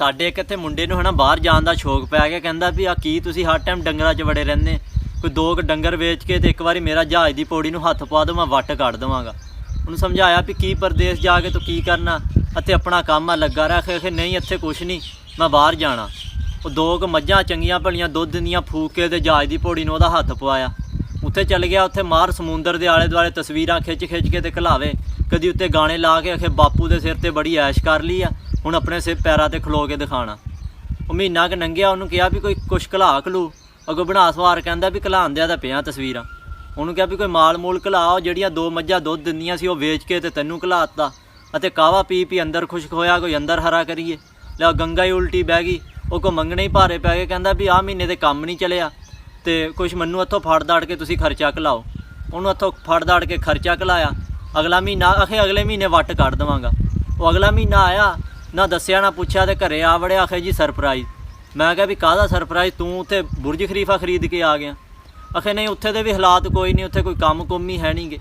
ਸਾਡੇ ਇੱਕ ਇੱਥੇ ਮੁੰਡੇ ਨੂੰ ਹੈ ਨਾ ਬਾਹਰ ਜਾਣ ਦਾ ਸ਼ੌਕ ਪੈ ਗਿਆ। ਕਹਿੰਦਾ ਵੀ ਆ ਕੀ ਤੁਸੀਂ ਹਰ ਟਾਈਮ ਡੰਗਰਾਂ 'ਚ ਵੜੇ ਰਹਿੰਦੇ, ਕੋਈ 2 ਡੰਗਰ ਵੇਚ ਕੇ ਤੇ ਇੱਕ ਵਾਰੀ ਮੇਰਾ ਜਹਾਜ਼ ਦੀ ਪੌੜੀ ਨੂੰ ਹੱਥ ਪਾ ਦਿਓ, ਮੈਂ ਵੱਟ ਕੱਢ ਦੇਵਾਂਗਾ। ਉਹਨੂੰ ਸਮਝਾਇਆ ਵੀ ਕੀ ਪਰਦੇਸ ਜਾ ਕੇ ਤੂੰ ਕੀ ਕਰਨਾ, ਅਤੇ ਆਪਣਾ ਕੰਮ ਆ ਲੱਗਾ ਰਿਹਾ। ਆਖੇ ਨਹੀਂ ਇੱਥੇ ਕੁਛ ਨਹੀਂ, ਮੈਂ ਬਾਹਰ ਜਾਣਾ। ਉਹ 2 ਮੱਝਾਂ ਚੰਗੀਆਂ ਭਲੀਆਂ ਦੁੱਧ ਦਿੰਦੀਆਂ ਫੂਕ ਕੇ ਤੇ ਜਹਾਜ਼ ਦੀ ਪੌੜੀ ਨੂੰ ਉਹਦਾ ਹੱਥ ਪਵਾਇਆ। ਉੱਥੇ ਚੱਲ ਗਿਆ, ਉੱਥੇ ਮਾਰ ਸਮੁੰਦਰ ਦੇ ਆਲੇ ਦੁਆਲੇ ਤਸਵੀਰਾਂ ਖਿੱਚ ਕੇ ਤੇ ਘਲਾਵੇ। ਕਦੀ ਉੱਤੇ ਗਾਣੇ ਲਾ ਕੇ ਆਖੇ ਬਾਪੂ ਦੇ ਸਿਰ 'ਤੇ ਬੜੀ ਐਸ਼ ਕਰ ਲਈ ਆ, ਹੁਣ ਆਪਣੇ ਸਿਰ ਪੈਰਾਂ 'ਤੇ ਖਲੋ ਕੇ ਦਿਖਾਣਾ। ਉਹ ਮਹੀਨਾ ਕੁ ਲੰਘਿਆ, ਉਹਨੂੰ ਕਿਹਾ ਵੀ ਕੋਈ ਕੁਛ ਘਲਾ ਘਲੂ, ਅੱਗੋਂ ਬਣਾ ਸਵਾਰ ਕਹਿੰਦਾ ਵੀ ਘਲਾਉਣ ਦਿਆ ਤਾਂ ਪਿਆ ਤਸਵੀਰਾਂ। ਉਹਨੂੰ ਕਿਹਾ ਵੀ ਕੋਈ ਮਾਲ ਮੂਲ ਘਲਾ, ਜਿਹੜੀਆਂ 2 ਮੱਝਾਂ ਦੁੱਧ ਦਿੰਦੀਆਂ ਸੀ ਉਹ ਵੇਚ ਕੇ ਤੇ ਤੈਨੂੰ ਘਲਾ ਦਿੱਤਾ, ਅਤੇ ਕਾਵਾ ਪੀ ਅੰਦਰ ਖੁਸ਼ਕ ਹੋਇਆ, ਕੋਈ ਅੰਦਰ ਹਰਾ ਕਰੀਏ। ਲੈ ਗੰਗਾ ਹੀ ਉਲਟੀ ਬਹਿ ਗਈ, ਉਹ ਕੋ ਮੰਗਣੇ ਹੀ ਭਾਰੇ ਪੈ ਗਏ। ਕਹਿੰਦਾ ਵੀ ਆਹ ਮਹੀਨੇ ਦੇ ਕੰਮ ਨਹੀਂ ਚੱਲਿਆ ਅਤੇ ਕੁਛ ਮੈਨੂੰ ਇੱਥੋਂ ਫੜ ਦਾੜ ਕੇ ਤੁਸੀਂ ਖਰਚਾ ਘਲਾਓ। ਉਹਨੂੰ ਇੱਥੋਂ ਫੜ ਦਾੜ ਕੇ ਖਰਚਾ ਘਲਾਇਆ। ਅਗਲਾ ਮਹੀਨਾ ਆਖੇ ਅਗਲੇ ਮਹੀਨੇ ਵੱਟ ਕੱਢ ਦੇਵਾਂਗਾ। ਉਹ ਅਗਲਾ ਮਹੀਨਾ ਆਇਆ, ਨਾ ਦੱਸਿਆ ਨਾ ਪੁੱਛਿਆ, ਤੇ ਘਰੇ ਆ ਵੜਿਆ। ਆਖੇ ਜੀ ਸਰਪ੍ਰਾਈਜ਼। ਮੈਂ ਕਿਹਾ ਵੀ ਕਾਹਦਾ ਸਰਪ੍ਰਾਈਜ਼, ਤੂੰ ਉੱਥੇ ਬੁਰਜ ਖਲੀਫਾ ਖਰੀਦ ਕੇ ਆ ਗਿਆ। ਆਖੇ ਨਹੀਂ ਉੱਥੇ ਦੇ ਵੀ ਹਾਲਾਤ ਕੋਈ ਨਹੀਂ, ਉੱਥੇ ਕੋਈ ਕੰਮ ਕੁੰਮ ਹੀ ਹੈ ਨਹੀਂ ਗੇ।